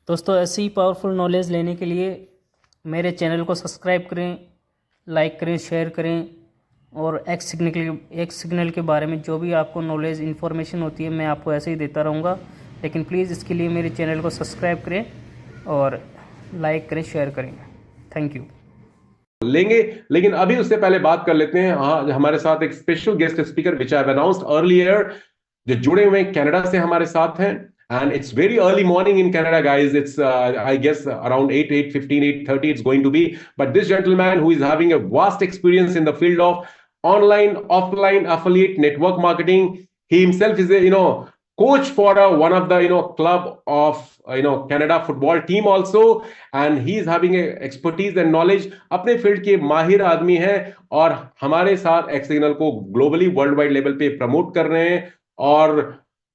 दोस्तों ऐसी ही powerful knowledge लेने के लिए मेरे चैनल को सब्सक्राइब करें, लाइक करें, शेयर करें। और एक्स सिग्नल के बारे में जो भी आपको नॉलेज इन्फॉर्मेशन होती है मैं आपको ऐसे ही देता रहूँगा। लेकिन प्लीज़ इसके लिए मेरे चैनल को सब्सक्राइब करें और लाइक करें, शेयर करें। Thank you. लेंगे। लेकिन अभी उससे पहले बात कर लेते हैं। हाँ, हमारे साथ एक स्पेशल गेस्ट स्पीकर विच आई अनाउंस्ड अर्लियर, जो जुड़े हुए कनाडा से हमारे साथ हैं। And it's very early morning in Canada, guys. It's I guess around 8, 8:15, 8:30 it's going to be. But this gentleman who is having a vast experience in the field of online, offline affiliate network marketing, he himself is a coach for one of the club of Canada football team also, and he is having a expertise and knowledge. अपने field के माहिर आदमी हैं और हमारे साथ X Signal को globally world wide level पे प्रमोट कर रहे हैं। और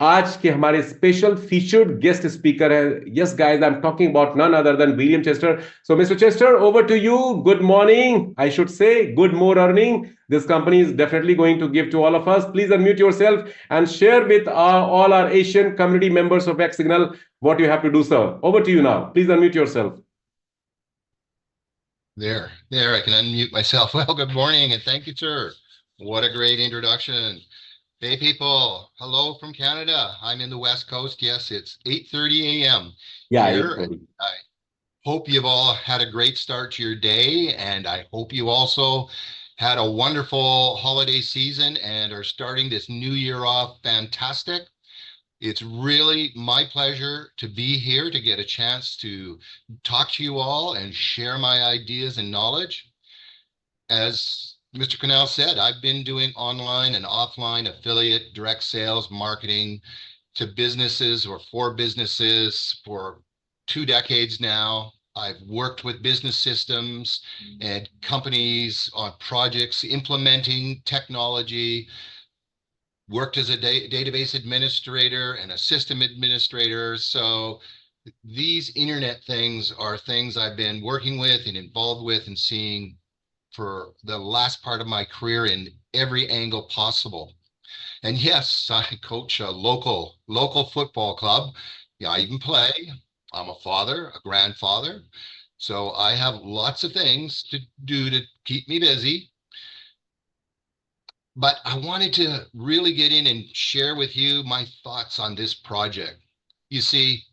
आज के हमारे स्पेशल फीचर्ड गेस्ट स्पीकर है। Yes guys, I am talking about none other than William Chester. So Mister Chester, over to you. Good morning, I should say good more earning this company is definitely going to give to all of us. Please unmute yourself and share with all our Asian community members of X Signal what you have to do, sir. Over to you now. Please unmute yourself. There, I can unmute myself. Well, good morning and thank you, sir. What a great introduction. Hey, people. Hello from Canada. I'm in the West Coast. Yes, it's 8:30 a.m. Yeah, here. I hope you've all had a great start to your day, and I hope you also had a wonderful holiday season and are starting this new year off fantastic. It's really my pleasure to be here to get a chance to talk to you all and share my ideas and knowledge. As Mr. Cornell said, I've been doing online and offline affiliate direct sales marketing to businesses or for businesses for 2 decades now. I've worked with business systems and companies on projects implementing technology, worked as a database administrator and a system administrator. So these internet things are things I've been working with and involved with and seeing for the last part of my career in every angle possible. And yes, I coach a local football club. Yeah, I even play. I'm a father, a grandfather. So I have lots of things to do to keep me busy. But I wanted to really get in and share with you my thoughts on this project. You see,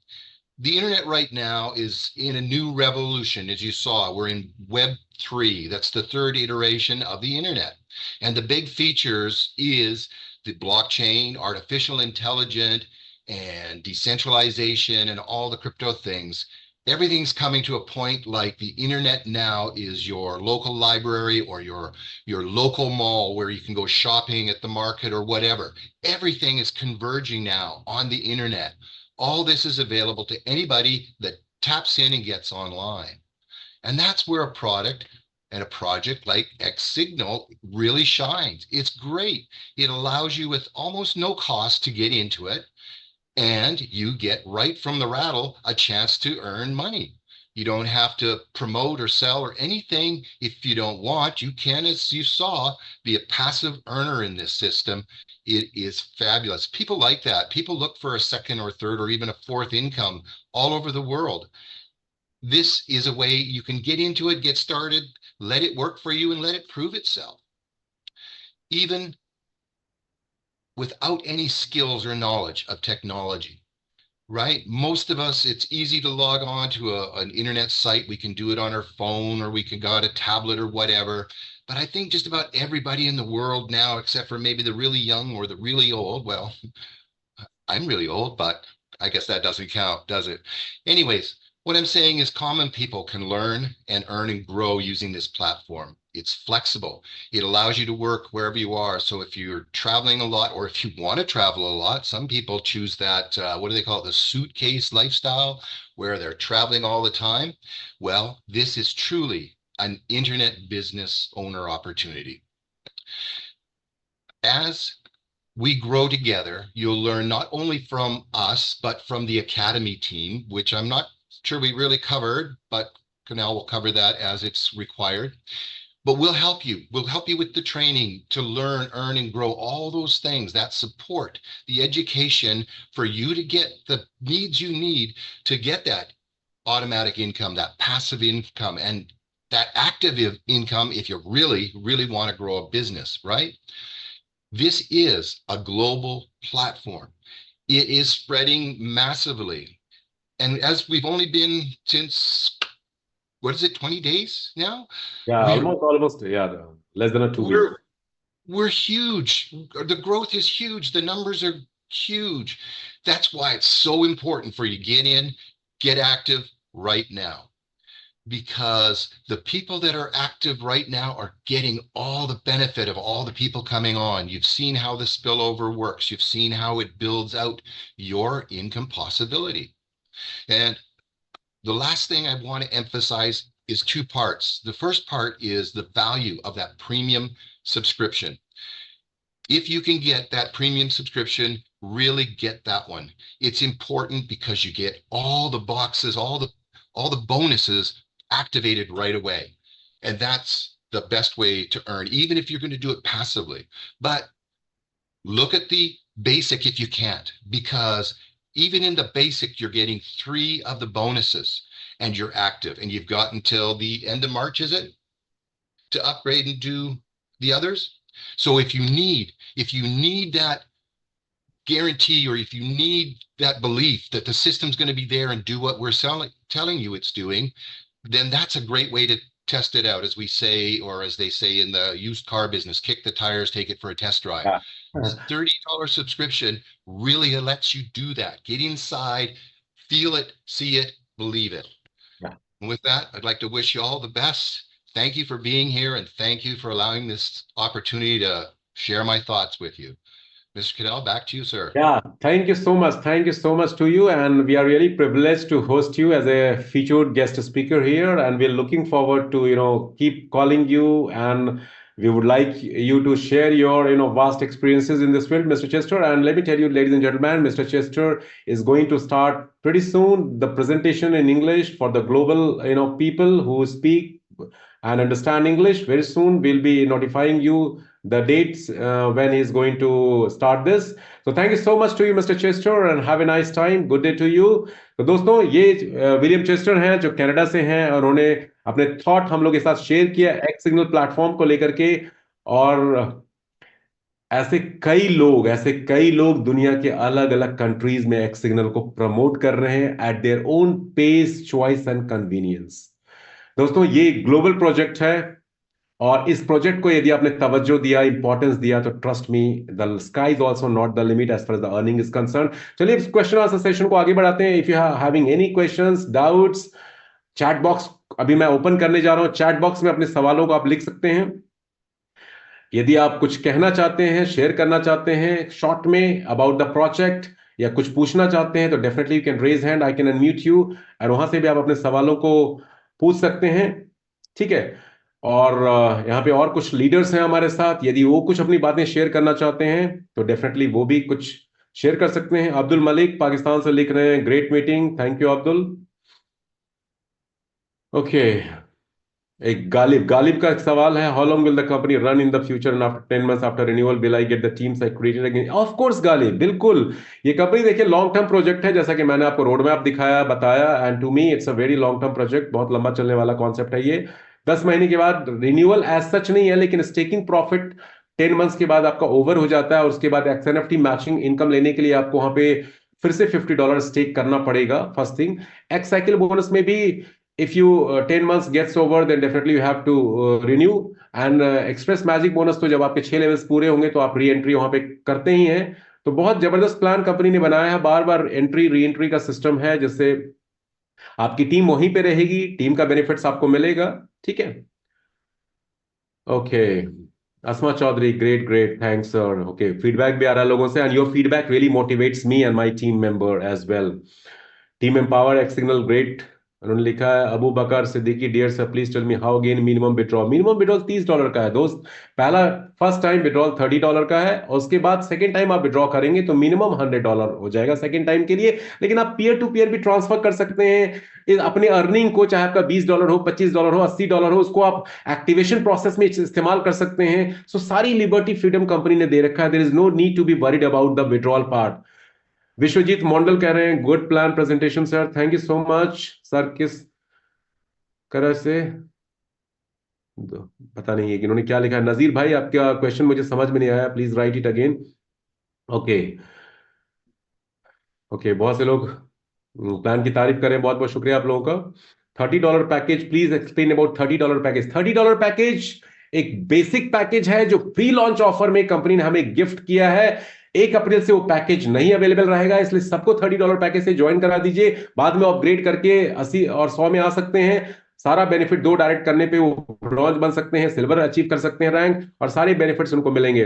the internet right now is in a new revolution. As you saw, we're in Web 3. That's the third iteration of the internet. And the big features is the blockchain, artificial intelligence, and decentralization and all the crypto things. Everything's coming to a point like the internet now is your local library or your local mall where you can go shopping at the market or whatever. Everything is converging now on the internet. All this is available to anybody that taps in and gets online. And that's where a product and a project like X Signal really shines. It's great. It allows you with almost no cost to get into it. And you get right from the rattle a chance to earn money. You don't have to promote or sell or anything if you don't want. You can, as you saw, be a passive earner in this system. It is fabulous. People like that. People look for a second or third or even a fourth income all over the world. This is a way you can get into it, get started, let it work for you, and let it prove itself. Even without any skills or knowledge of technology, right? Most of us, it's easy to log on to an internet site. We can do it on our phone or we can go on a tablet or whatever. But I think just about everybody in the world now, except for maybe the really young or the really old, well, I'm really old, but I guess that doesn't count, does it? Anyways, what I'm saying is common people can learn and earn and grow using this platform. It's flexible. It allows you to work wherever you are. So if you're traveling a lot, or if you want to travel a lot, some people choose that, what do they call it? The suitcase lifestyle, where they're traveling all the time. Well, this is truly an internet business owner opportunity. As we grow together, you'll learn not only from us, but from the Academy team, which I'm not sure we really covered, but Canal will cover that as it's required. But we'll help you. We'll help you with the training to learn, earn, and grow all those things, that support, the education for you to get the needs you need to get that automatic income, that passive income, and that active income if you really, really want to grow a business, right? This is a global platform. It is spreading massively. And as we've only been since, what is it, 20 days now? Yeah, We're, almost, yeah, less than a 2 weeks. we're huge. The growth is huge. The numbers are huge. That's why it's so important for you to get in, get active right now. Because the people that are active right now are getting all the benefit of all the people coming on. You've seen how the spillover works. You've seen how it builds out your income possibility. And the last thing I want to emphasize is two parts. The first part is the value of that premium subscription. If you can get that premium subscription, really get that one. It's important because you get all the boxes, all the bonuses activated right away. And that's the best way to earn, even if you're going to do it passively. But look at the basic if you can't, because even in the basic, you're getting 3 of the bonuses and you're active, and you've got until the end of March, is it, to upgrade and do the others? So if you need that guarantee, or if you need that belief that the system's going to be there and do what we're telling you it's doing, then that's a great way to test it out, as we say, or as they say in the used car business, kick the tires, take it for a test drive. Yeah. This $30 subscription really lets you do that. Get inside, feel it, see it, believe it. Yeah. And with that, I'd like to wish you all the best. Thank you for being here, and thank you for allowing this opportunity to share my thoughts with you. Mr. Cadell, back to you, sir. Yeah, thank you so much. Thank you so much to you. And we are really privileged to host you as a featured guest speaker here. And we're looking forward to, keep calling you. And we would like you to share your, vast experiences in this field, Mr. Chester. And let me tell you, ladies and gentlemen, Mr. Chester is going to start pretty soon the presentation in English for the global, people who speak and understand English. Very soon, we'll be notifying you the dates when he's going to start this. So thank you so much to you, Mr. Chester, and have a nice time. Good day to you. तो दोस्तों, ये William Chester हैं जो Canada से हैं, और उन्होंने अपने थॉट हम लोग के साथ शेयर किया एक्स सिग्नल प्लेटफॉर्म को लेकर के। और ऐसे कई लोग दुनिया के अलग अलग कंट्रीज में एक्स सिग्नल को प्रमोट कर रहे हैं at their own pace, choice and convenience. दोस्तों, ये ग्लोबल प्रोजेक्ट है, और इस प्रोजेक्ट को यदि आपने तवज्जो दिया, इंपॉर्टेंस दिया, तो trust me, the sky is also not the limit as far as the earning is concern. चलिए इस क्वेश्चन आंसर सेशन को आगे बढ़ाते हैं। If you are having any questions, doubts, chat box अभी मैं ओपन करने जा रहा हूं। चैट बॉक्स में अपने सवालों को आप लिख सकते हैं। यदि आप कुछ कहना चाहते हैं, शेयर करना चाहते हैं शॉर्ट में अबाउट द प्रोजेक्ट, या कुछ पूछना चाहते हैं, तो definitely you can raise hand, I can unmute you, और वहां से भी आप अपने सवालों को पूछ सकते हैं। ठीक है। और यहाँ पे और कुछ लीडर्स हैं हमारे साथ, यदि वो कुछ अपनी बातें शेयर करना चाहते हैं तो डेफिनेटली वो भी कुछ शेयर कर सकते हैं। अब्दुल मलिक पाकिस्तान से लिख रहे हैं, great meeting, thank you Abdul. Okay, एक गालिब का एक सवाल है, how long will the company run in the future and after 10 months after renewal will I get the teams I created again? Of course Ghalib, बिल्कुल। ये कंपनी देखिए लॉन्ग टर्म प्रोजेक्ट है, जैसा कि मैंने आपको रोड मैप दिखाया, बताया, and to me it's a very long term project. बहुत लंबा चलने वाला कॉन्सेप्ट है ये। 10 महीने के बाद रिन्यूअल एज सच नहीं है, लेकिन स्टेकिंग प्रॉफिट 10 months के बाद आपका ओवर हो जाता है, और उसके बाद XNFT मैचिंग इनकम लेने के लिए आपको वहां पे फिर से $50 स्टेक करना पड़ेगा। First thing, x cycle bonus में भी if you 10 months gets over, then definitely you have to renew, and express magic bonus तो जब आपके 6 लेवल्स पूरे होंगे तो आप री एंट्री वहां पे करते ही हैं। तो बहुत जबरदस्त प्लान कंपनी ने बनाया है, बार बार एंट्री री एंट्री का सिस्टम है, जिससे आपकी टीम वहीं पे रहेगी, टीम का बेनिफिट्स आपको मिलेगा। ठीक है। Okay, Asma Chaudhary, great, thanks sir. Okay, feedback भी आ रहा है लोगों से, and your feedback really motivates me and my team member as well. Team empower x signal, great. उन्होंने लिखा है Abu Bakar Siddiqui, dear sir please tell me how again minimum withdrawal. Minimum withdrawal $30 का है दोस्त। फर्स्ट टाइम विड्रॉल $30 का है, और उसके बाद सेकंड टाइम आप विड्रॉ करेंगे तो मिनिमम $100 हो जाएगा सेकंड टाइम के लिए। लेकिन आप पीयर टू पीयर भी ट्रांसफर कर सकते हैं अपने अर्निंग को, चाहे आपका $20 हो, $25 हो, $80 हो, उसको आप एक्टिवेशन प्रोसेस में इस्तेमाल कर सकते हैं। सो सारी लिबर्टी फ्रीडम कंपनी ने दे रखा है। There is no need to be worried about the withdrawal part. Biswajit Mandal कह रहे हैं good plan presentation sir, thank you so much sir. किस तरह से पता नहीं है कि इन्होंने क्या लिखा है। नजीर भाई आपका क्वेश्चन मुझे समझ में नहीं आया, please right it again. Okay okay, बहुत से लोग प्लान की तारीफ करें, बहुत बहुत शुक्रिया आप लोगों का। $30 package, please explain about $30 package. $30 package एक बेसिक पैकेज है जो प्री लॉन्च ऑफर में कंपनी ने हमें गिफ्ट किया है। 1 अप्रैल से वो पैकेज नहीं अवेलेबल रहेगा, इसलिए सबको $30 पैकेज से ज्वाइन करा दीजिए। बाद में अपग्रेड करके 80 और 100 में आ सकते हैं। सारा बेनिफिट 2 डायरेक्ट करने पे वो ब्रॉन्ज बन सकते हैं, सिल्वर अचीव कर सकते हैं रैंक, और सारे बेनिफिट्स उनको मिलेंगे।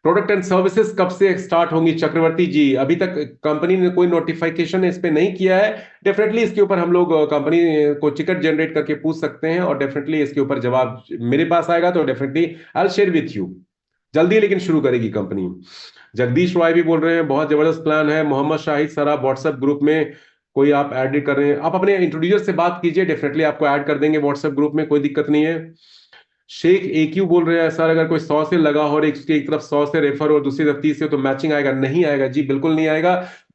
प्रोडक्ट एंड सर्विसेज कब से स्टार्ट होंगी चक्रवर्ती जी? अभी तक कंपनी ने कोई नोटिफिकेशन इस पे नहीं किया है। डेफिनेटली इसके ऊपर हम लोग कंपनी को टिकट जनरेट करके पूछ सकते हैं, और डेफिनेटली इसके ऊपर जवाब मेरे पास आएगा तो definitely I will share with you जल्दी, लेकिन शुरू करेगी कंपनी। जगदीश रॉय भी बोल रहे हैं बहुत जबरदस्त प्लान है। मोहम्मद शाहिद सर, आप व्हाट्सएप ग्रुप में कोई आप ऐड कर रहे हैं, आप अपने इंट्रोड्यूसर से बात कीजिए, डेफिनेटली आपको ऐड कर देंगे व्हाट्सएप ग्रुप में, कोई दिक्कत नहीं है। शेख AQ बोल रहे हैं सर अगर कोई 100 से लगा हो और एक तरफ 100 से रेफर और दूसरी तरफ 30 से, तो मैचिंग आएगा? नहीं आएगा जी, बिल्कुल नहीं आएगा।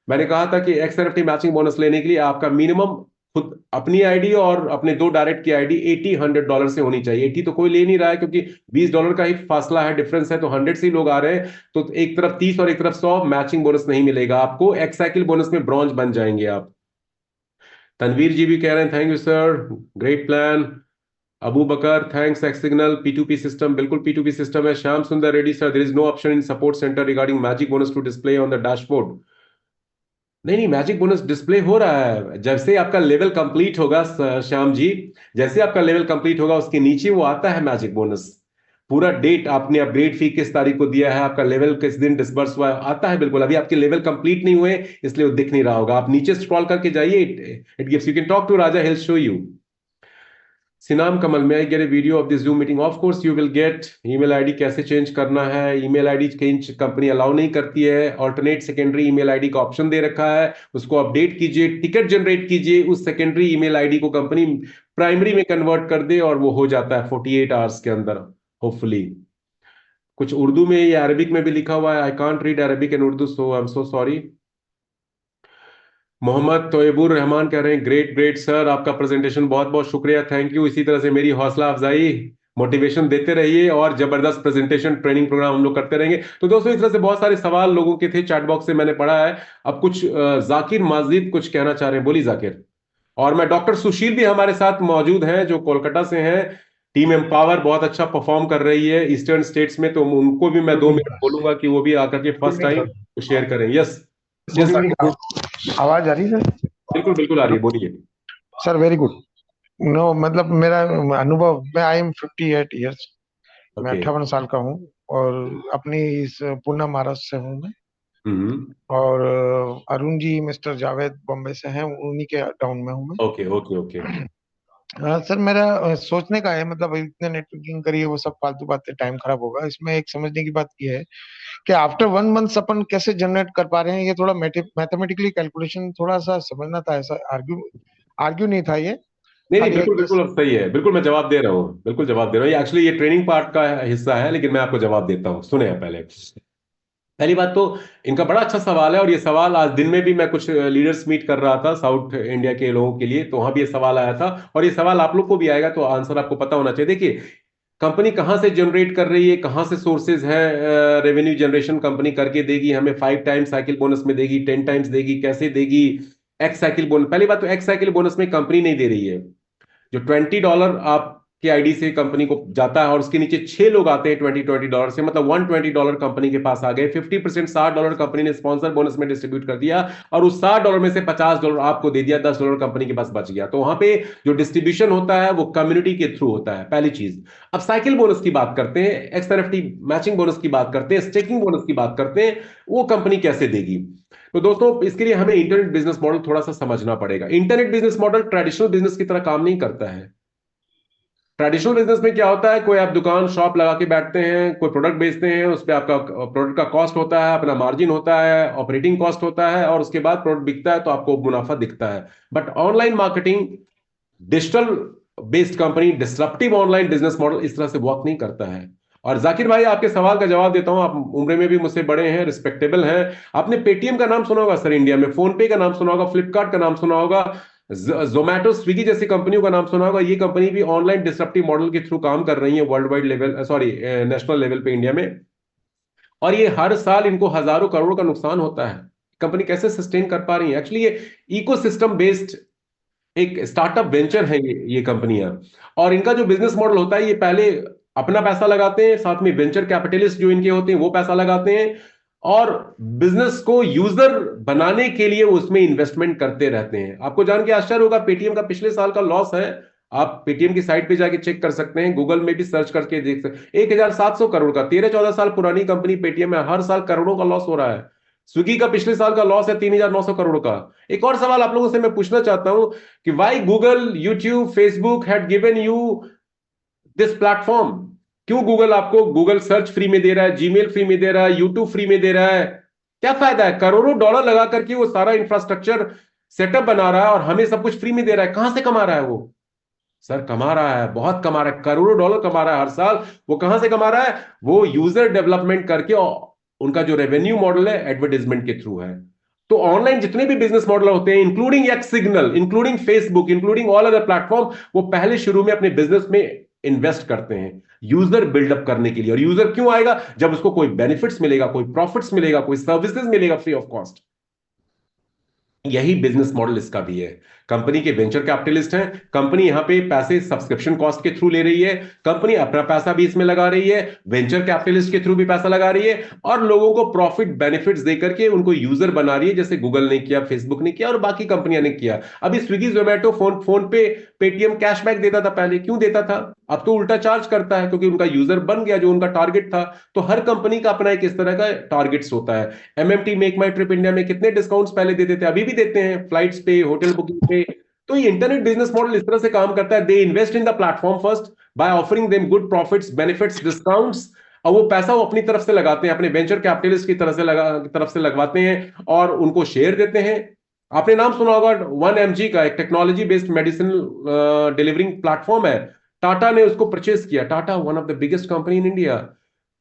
मैंने कहा था कि XNFT मैचिंग बोनस लेने के लिए आपका मिनिमम खुद अपनी आईडी और अपने 2 डायरेक्ट की आईडी $80-100 से होनी चाहिए। 80 तो कोई ले नहीं रहा है क्योंकि $20 का ही फासला है, डिफरेंस है, तो 100 से ही लोग आ रहे हैं। तो एक तरफ 30 और एक तरफ 100, मैचिंग बोनस नहीं मिलेगा आपको। एक्स साइकिल बोनस में ब्रॉन्ज बन जाएंगे आप। तनवीर जी भी कह रहे हैं thank you sir, great plan. Abu Bakar thanks, X Signal P2P system, बिल्कुल P2P सिस्टम है। Shyam Sundar Reddy sir, there is no option in support centre regarding magic bonus to display on the dashboard. नहीं नहीं, मैजिक बोनस डिस्प्ले हो रहा है। जैसे आपका level complete होगा श्याम जी, जैसे आपका लेवल कंप्लीट होगा उसके नीचे वो आता है मैजिक बोनस, पूरा डेट, आपने अपग्रेड फी किस तारीख को दिया है, आपका लेवल किस दिन डिसबर्स हुआ है, आता है बिल्कुल। अभी आपके लेवल कंप्लीट नहीं हुए इसलिए वो दिख नहीं रहा होगा। आप नीचे स्क्रॉल करके जाइए, it gives, you can talk to Raja, he'll show you। Sinam Kamal, मैं get a video of this Zoom meeting? Of course you will get. Email ID कैसे चेंज करना है? Email ID change company allow नहीं करती है। ऑल्टरनेट सेकेंडरी ईमेल आईडी का option दे रखा है, उसको अपडेट कीजिए, टिकट जनरेट कीजिए, उस सेकेंडरी ईमेल आईडी को कंपनी प्राइमरी में कन्वर्ट कर दे और वो हो जाता है 48 आवर्स के अंदर होपफुली। कुछ उर्दू में या अरबिक में भी लिखा हुआ है, I can't read Arabic and Urdu, so I am so sorry. Mohammad Toybur Rahman कह रहे हैं ग्रेट ग्रेट सर, आपका प्रेजेंटेशन बहुत बहुत शुक्रिया, थैंक यू। इसी तरह से मेरी हौसला अफजाई, मोटिवेशन देते रहिए और जबरदस्त प्रेजेंटेशन ट्रेनिंग प्रोग्राम हम लोग करते रहेंगे। तो दोस्तों इस तरह से बहुत सारे सवाल लोगों के थे, चैट बॉक्स से मैंने पढ़ा है। अब कुछ जाकिर माजिद कुछ कहना चाह रहे हैं, बोली जाकिर। और मैं डॉक्टर सुशील भी हमारे साथ मौजूद हैं जो कोलकाता से हैं। टीम एम्पावर बहुत अच्छा परफॉर्म कर रही है ईस्टर्न स्टेट्स में, तो उनको भी मैं 2 मिनट बोलूंगा कि वो भी आकर के फर्स्ट टाइम शेयर करें। यस यस, आवाज आ रही है सर? बिल्कुल बिल्कुल आ रही है, बोलिए सर। Very good. नो मतलब मेरा अनुभव, मैं आई एम 58 ईयर्स, मैं 58 साल का हूँ और अपनी इस पूना महाराष्ट्र से हूँ मैं। और अरुण जी मिस्टर जावेद बॉम्बे से हैं, उन्हीं के टाउन में हूँ मैं। Okay okay okay. सर मेरा सोचने का है, मतलब इतने नेटवर्किंग करिए वो सब फालतू बातें, टाइम खराब होगा। इसमें एक समझने की बात ये है कि आफ्टर 1 मंथ अपन कैसे जनरेट कर पा रहे हैं, ये थोड़ा मैथमेटिकली कैलकुलेशन थोड़ा सा समझना था। ऐसा आर्ग्यू नहीं था ये। नहीं नहीं, बिल्कुल बिल्कुल सही है, बिल्कुल मैं जवाब दे रहा हूँ, बिल्कुल जवाब दे रहा हूँ। ये एक्चुअली ये ट्रेनिंग पार्ट का हिस्सा है, लेकिन मैं आपको जवाब देता हूँ। सुने पहले, पहली बात तो इनका बड़ा अच्छा सवाल है, और ये सवाल आज दिन में भी मैं कुछ लीडर्स मीट कर रहा था साउथ इंडिया के लोगों के लिए, तो वहां भी ये सवाल आया था, और ये सवाल आप लोग को भी आएगा, तो आंसर आपको पता होना चाहिए। देखिए कंपनी कहां से जनरेट कर रही है, कहां से सोर्सेज है रेवेन्यू जनरेशन, कंपनी करके देगी हमें 5 टाइम्स साइकिल बोनस में देगी, 10 टाइम्स देगी, कैसे देगी? एक्स साइकिल बोनस, पहली बात तो एक्स साइकिल बोनस में कंपनी नहीं दे रही है। जो $20 आपकी आईडी से कंपनी को जाता है और उसके नीचे 6 लोग आते हैं $20 से, मतलब $120 कंपनी के पास आ गए। 50% $60 कंपनी ने स्पॉन्सर बोनस में डिस्ट्रीब्यूट कर दिया, और उस $60 में से $50 आपको दे दिया, $10 कंपनी के पास बच गया। तो वहां पे जो डिस्ट्रीब्यूशन होता है वो कम्युनिटी के थ्रू होता है, पहली चीज। अब साइकिल बोनस की बात करते हैं, XNFT मैचिंग बोनस की बात करते हैं, स्टेकिंग बोनस की बात करते हैं, वो कंपनी कैसे देगी? तो दोस्तों इसके लिए हमें इंटरनेट बिजनेस मॉडल थोड़ा सा समझना पड़ेगा। Internet business model traditional business की तरह काम नहीं करता है। ट्रेडिशनल बिजनेस में क्या होता है, कोई आप दुकान शॉप लगा के बैठते हैं, कोई प्रोडक्ट बेचते हैं, उस पर आपका प्रोडक्ट का कॉस्ट होता है, अपना मार्जिन होता है, ऑपरेटिंग कॉस्ट होता है, और उसके बाद प्रोडक्ट बिकता है तो आपको मुनाफा दिखता है। But online marketing, digital based company, disruptive online business model इस तरह से वर्क नहीं करता है। और जाकिर भाई, आपके सवाल का जवाब देता हूं। आप उम्र में भी मुझसे बड़े हैं, रिस्पेक्टेबल हैं। आपने पेटीएम का नाम सुना होगा सर इंडिया में, फोन पे का नाम सुना होगा, फ्लिपकार्ट का नाम सुना होगा, जोमैटो स्विगी जैसी कंपनियों का नाम सुना होगा। ये कंपनी भी ऑनलाइन डिसरप्टिव मॉडल के थ्रू काम कर रही है world wide level, sorry national level पे इंडिया में। और ये हर साल इनको हजारों करोड़ का नुकसान होता है। कंपनी कैसे सस्टेन कर पा रही है? एक्चुअली ये इकोसिस्टम बेस्ड एक स्टार्टअप वेंचर है ये कंपनियां। और इनका जो बिजनेस मॉडल होता है, ये पहले अपना पैसा लगाते हैं, साथ में वेंचर कैपिटलिस्ट जो इनके होते हैं वो पैसा लगाते हैं, और बिजनेस को यूजर बनाने के लिए उसमें इन्वेस्टमेंट करते रहते हैं। आपको जान के आश्चर्य होगा, पेटीएम का पिछले साल का लॉस है, आप पेटीएम की साइट पे जाके चेक कर सकते हैं, गूगल में भी सर्च करके देख सकते हैं, 1700 करोड़ का। 13-14 साल पुरानी कंपनी पेटीएम है, हर साल करोड़ों का लॉस हो रहा है। स्विगी का पिछले साल का लॉस है 3900 करोड़ का। एक और सवाल आप लोगों से मैं पूछना चाहता हूं कि why Google, YouTube, Facebook had given you this platform? क्यों गूगल आपको गूगल सर्च फ्री में दे रहा है, जीमेल फ्री में दे रहा है, यूट्यूब फ्री में दे रहा है? क्या फायदा है? करोड़ों डॉलर लगा करके वो सारा इंफ्रास्ट्रक्चर सेटअप बना रहा है और हमें सब कुछ फ्री में दे रहा है। कहां से कमा रहा है वो? सर कमा रहा है, बहुत कमा रहा है, करोड़ों डॉलर कमा रहा है हर साल। वो कहां से कमा रहा है? वो यूजर डेवलपमेंट करके, और उनका जो रेवेन्यू मॉडल है एडवर्टाइजमेंट के थ्रू है। तो ऑनलाइन जितने भी बिजनेस मॉडल होते हैं, including x signal, including Facebook, including all other platform, वो पहले शुरू में अपने बिजनेस में इन्वेस्ट करते हैं यूजर बिल्डअप करने के लिए। और यूजर क्यों आएगा? जब उसको कोई बेनिफिट्स मिलेगा, कोई प्रॉफिट्स मिलेगा, कोई सर्विसेज मिलेगा फ्री ऑफ कॉस्ट। यही बिजनेस मॉडल इसका भी है। कंपनी के वेंचर कैपिटलिस्ट हैं, कंपनी यहां पे पैसे सब्सक्रिप्शन कॉस्ट के थ्रू ले रही है, कंपनी अपना पैसा भी इसमें लगा रही है, वेंचर कैपिटलिस्ट के थ्रू भी पैसा लगा रही है, और लोगों को प्रॉफिट बेनिफिट्स देकर के उनको यूजर बना रही है, जैसे गूगल ने किया, फेसबुक ने किया और बाकी कंपनियां ने किया। अभी स्विगी, जोमेटो, फोन पे, पेटीएम कैशबैक देता था पहले, क्यों देता था? अब तो उल्टा चार्ज करता है, क्योंकि उनका यूजर बन गया जो उनका टारगेट था। तो हर कंपनी का अपना एक इस तरह का टारगेट्स होता है। एमएमटी, मेक माई ट्रिप इंडिया में कितने डिस्काउंट्स पहले देते थे, अभी भी देते हैं, फ्लाइट्स पे, होटल बुकिंग पे। तो ये इंटरनेट बिजनेस मॉडल इस तरह से काम करता है। They invest in the platform first by offering them good profits, benefits, discounts, और वो पैसा वो अपनी तरफ से लगाते हैं, अपने वेंचर कैपिटलिस्ट की तरफ से लगवाते हैं और उनको शेयर देते हैं। आपने नाम सुना होगा 1mg का, एक technology based medicine delivering platform है। टाटा ने उसको परचेज किया। Tata one of the biggest company in India.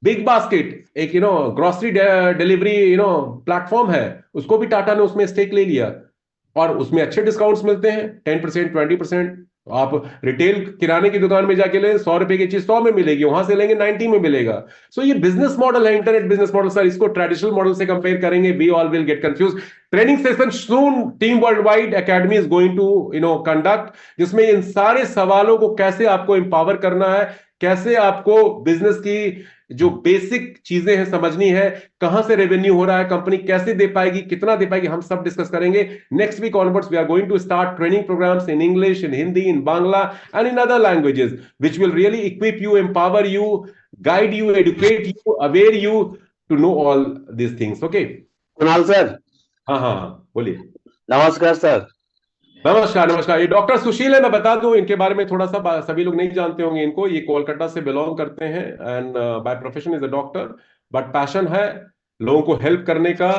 Big basket एक ग्रोसरी डिलीवरी प्लेटफॉर्म है, उसको भी टाटा ने उसमें स्टेक ले लिया, और उसमें अच्छे डिस्काउंट्स मिलते हैं, 10%, 20%। आप रिटेल किराने की दुकान में जाके लें, 100 रुपए की चीज 100 में मिलेगी, वहां से लेंगे 90 में मिलेगा। सो ये बिजनेस मॉडल है, इंटरनेट बिजनेस मॉडल। सर इसको ट्रेडिशनल मॉडल से कंपेयर करेंगे, we all will get confuse. Training session soon team world wide academy is going to conduct, जिसमें इन सारे सवालों को कैसे आपको एम्पावर करना है, कैसे आपको बिजनेस की जो बेसिक चीजें हैं समझनी है, कहां से रेवेन्यू हो रहा है, कंपनी कैसे दे पाएगी, कितना दे पाएगी, हम सब डिस्कस करेंगे। Next week onwards we are going to start training programs in English, in Hindi, in Bangla and in other languages, which will really equip you, empower you, guide you, educate you, aware you to know all these things. Okay? Kunal sir. हाँ हाँ हाँ, बोलिए। नमस्कार sir. नमस्कार नमस्कार। ये doctor सुशील है, मैं बता दूं इनके बारे में थोड़ा सा, सभी लोग नहीं जानते होंगे इनको। ये कोलकाता से बिलोंग करते हैं and by profession is a doctor, but passion है लोगों को हेल्प करने का,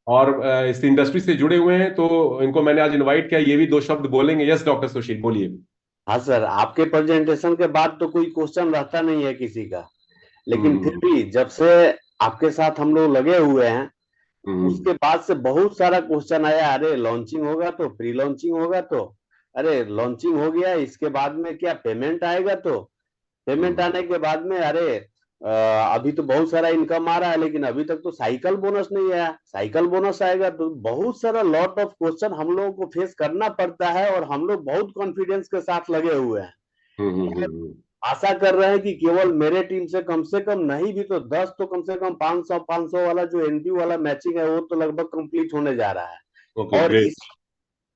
और इस इंडस्ट्री से जुड़े हुए हैं। तो इनको मैंने आज इनवाइट किया, ये भी 2 शब्द बोलेंगे। यस डॉक्टर सुशील, बोलिए। हाँ सर, आपके प्रेजेंटेशन के बाद तो कोई क्वेश्चन रहता नहीं है किसी का, लेकिन फिर भी जब से आपके साथ हम लोग लगे हुए हैं, उसके बाद से बहुत सारा क्वेश्चन आया। अरे लॉन्चिंग होगा तो, प्री लॉन्चिंग होगा तो, अरे लॉन्चिंग हो गया, इसके बाद में क्या पेमेंट आएगा? तो पेमेंट आने के बाद में अरे अभी तो बहुत सारा इनकम आ रहा है, लेकिन अभी तक तो साइकिल बोनस नहीं आया, साइकिल बोनस आएगा। तो बहुत सारा लॉट ऑफ क्वेश्चन हम लोगों को फेस करना पड़ता है, और हम लोग बहुत कॉन्फिडेंस के साथ लगे हुए हैं। आशा कर रहे हैं कि केवल मेरे टीम से कम नहीं भी तो 10 तो कम से कम 500 वाला जो एनपी वाला मैचिंग है वो तो लगभग कंप्लीट होने जा रहा है। और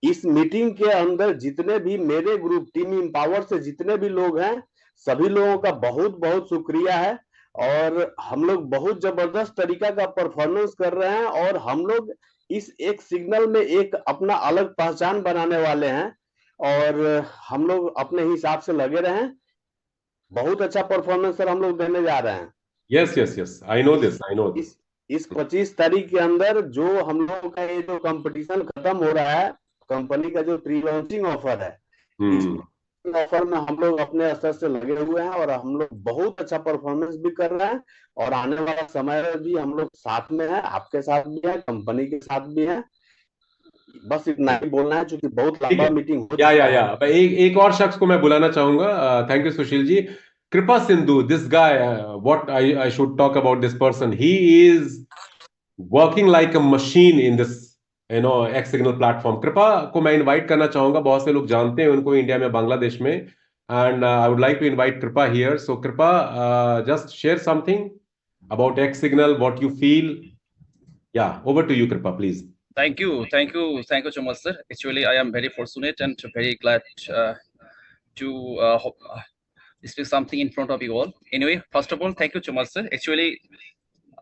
इस मीटिंग के अंदर जितने भी मेरे ग्रुप टीम एम्पावर से जितने भी लोग हैं, सभी लोगों का बहुत बहुत शुक्रिया है। और हम लोग बहुत जबरदस्त तरीका का परफॉर्मेंस कर रहे हैं, और हम लोग इस एक सिग्नल में एक अपना अलग पहचान बनाने वाले हैं, और हम लोग अपने हिसाब से लगे रहें। बहुत अच्छा परफॉर्मेंस सर हम लोग देने जा रहे हैं। Yes yes yes, I know this, I know this. इस 25 तारीख के अंदर जो हम लोगों का ये जो कंपटीशन खत्म हो रहा है, कंपनी का जो प्री लॉन्चिंग ऑफर है, ऑफर में हम लोग अपने स्तर से लगे हुए हैं और हम लोग बहुत अच्छा परफॉर्मेंस भी कर रहे हैं और आने वाला समय में भी हम लोग साथ में हैं, आपके साथ भी हैं, कंपनी के साथ भी हैं। बस इतना ही बोलना है क्योंकि बहुत लंबा मीटिंग हो चुका है। या एक और शख्स को मैं बुलाना चाहूंगा। Thank you Sushil ji. कृपा Sindhu, this guy, what I should talk about this person, he is working like a machine in this x signal platform. कृपा को मैं इनवाइट करना चाहूंगा, बहुत से लोग जानते हैं उनको इंडिया में, बांग्लादेश में, and I would like to invite Kripa here. So Kripa, just share something about X Signal, what you feel. Yeah, over to you, Kripa, please. Thank you so much, sir. Actually, I am very fortunate and very glad to speak something in front of you all. Anyway, first of all, thank you so much, sir. Actually,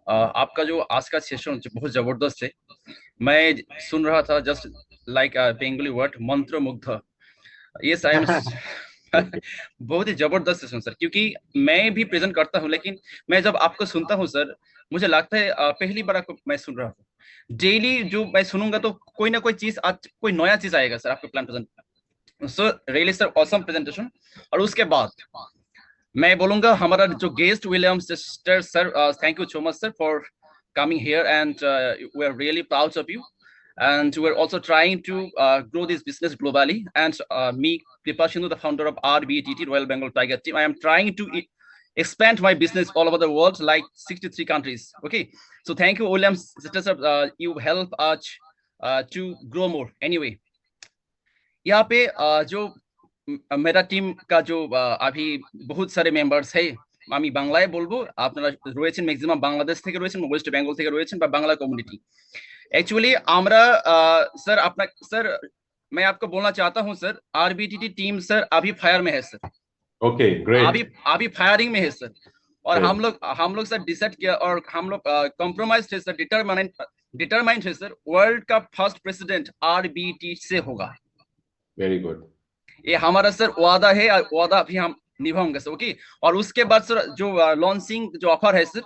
आपका जो आज का session बहुत जबरदस्त है। मैं सुन रहा था जस्ट लाइक बेंगली वर्ड मंत्रमुग्ध। यस, आई एम बहुत ही जबरदस्त सेशन सर, क्योंकि मैं भी प्रेजेंट करता हूं, लेकिन मैं जब आपको सुनता हूं सर, मुझे लगता है पहली बार आपको मैं सुन रहा हूं। डेली जो मैं सुनूंगा तो कोई ना कोई चीज, आज कोई नया चीज आएगा सर आपके plan present. So really sir awesome presentation. और उसके बाद मैं बोलूंगा हमारा जो guest William sister sir, thank you so much sir for coming here, and we are really proud of you, and we're also trying to grow this business globally. And me, Kripa Sindhu, the founder of RBTT, Royal Bengal Tiger Team, I am trying to expand my business all over the world, like 63 countries. Okay, so thank you William sister sir, you help us to grow more. Anyway, यहाँ पे जो मेरा team का जो अभी बहुत सारे members है, আমি বাংলায় বলবো, আপনারা রয়েছেন ম্যাক্সিমাম বাংলাদেশ থেকে রয়েছেন, ওয়েস্ট বেঙ্গল থেকে রয়েছেন বা বাংলা কমিউনিটি। एक्चुअली আমরা सर अपना सर मैं आपको बोलना चाहता हूं सर, आरबीटीटी टीम सर अभी फायर में है सर। Okay, great. अभी फायरिंग में है सर, और हम लोग सर डिसाइड किया और हम लोग कॉम्प्रोमाइज है सर, डिटरमाइंड है सर, वर्ल्ड का फर्स्ट प्रेसिडेंट आरबीटी से होगा। Very good. ये हमारा सर वादा है, और वादा भी हम निभाएंगे सर। ओके, और उसके बाद सर जो लॉन्चिंग जो ऑफर है सर,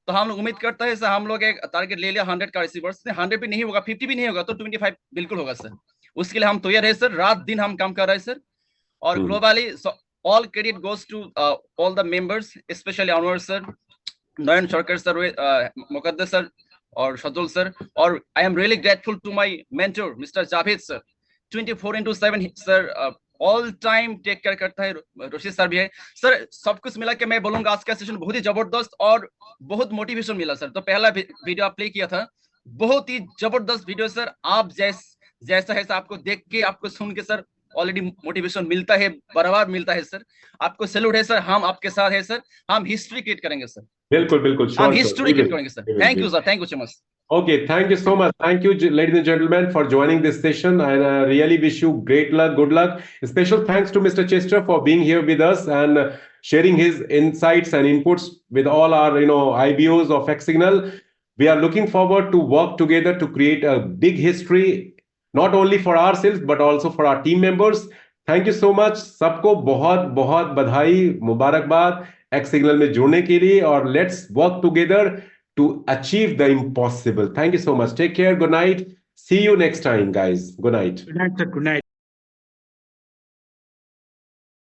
तो हम लोग उम्मीद करते हैं सर, हम लोग एक टारगेट ले लिया 100 का रिसीवर्स। 100 भी नहीं होगा, 50 भी नहीं होगा, तो 25 बिल्कुल होगा सर। उसके लिए हम तैयार है सर, रात दिन हम काम कर रहे हैं सर। और globally all credit goes to all the members, specially Anwar sir, Nayan Sarkar sir, Muqaddas sir और सजुल सर। और I am really grateful to my mentor mister Javed sir, 24/7 sir all time take care करता है। रोशिद सर भी है सर। सब कुछ मिला के मैं बोलूंगा आज का सेशन बहुत ही जबरदस्त और बहुत मोटिवेशन मिला सर। तो पहला वीडियो आप प्ले किया था, बहुत ही जबरदस्त वीडियो सर। आप जैसा है सर, आपको देख के, आपको सुन के सर ऑलरेडी मोटिवेशन मिलता है, बराबर मिलता है सर। आपको सैल्यूट है सर, हम आपके साथ है सर, हम हिस्ट्री क्रिएट करेंगे सर। बिल्कुल हम हिस्ट्री क्रिएट करेंगे sir. Thank you sir, thank you so much. Okay, thank you so much. Thank you, ladies and gentlemen, for joining this session. And I really wish you great luck, good luck. Special thanks to Mr. Chester for being here with us and sharing his insights and inputs with all our, IBOs of X Signal. We are looking forward to work together to create a big history, not only for ourselves, but also for our team members. Thank you so much. सबको बहुत बहुत बधाई, मुबारकबाद X Signal में जुड़ने के लिए, और let's work together to achieve the impossible. Thank you so much. Take care. Good night. See you next time, guys. Good night. Good night, sir. Good night.